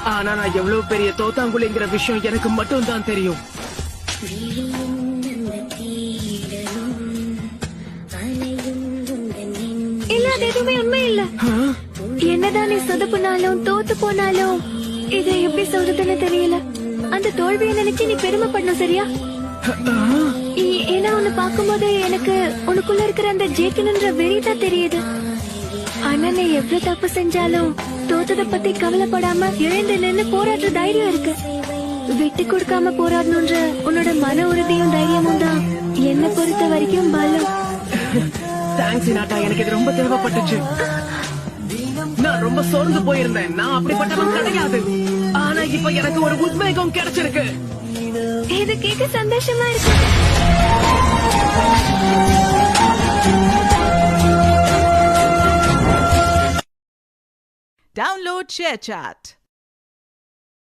ஆனா நான் எவ்வளவு பெரிய தோத்தாங்குழிங்கிற விஷயம் எனக்கு மட்டும் தான் தெரியும். இல்ல, அது எதுவுமே உண்மை இல்ல. என்னதான் நீ சொதப்புனாலும் தோத்து போனாலும் இதை எப்படி சொல்றதுன்னு தெரியல. அந்த தோல்வியை நினைச்சு நீ பெருமைப்படணும், சரியா? ஏன்னா உன்னை பார்க்கும்போது எனக்கு உனக்குள்ள இருக்கிற அந்த ஜெயிக்கணுன்ற வெறிதான் தெரியுது. ஆனா நீ எவ்வளவு தப்பு செஞ்சாலும் தோத்ததை பத்தி கவலைப்படாம எழுந்து நின்னு போராடுற தைரியம் இருக்கு. விட்டு கொடுக்காம போராடணுன்ற உன்னோட மன உறுதியும் தைரியமும் தான் என்ன பொறுத்த வரைக்கும் பலம். தேங்க்ஸ் நாட்டா, எனக்கு இது ரொம்ப தேவைப்பட்டுச்சு. நான் ரொம்ப சோர்ந்து போயிருந்தேன். நான் அப்படிப்பட்டவன் கிடையாது. ஆனா இப்ப எனக்கு ஒரு உத்வேகம் கிடைச்சிருக்கு. இது கேட்க சந்தோஷமா இருக்கு. Download ShareChat.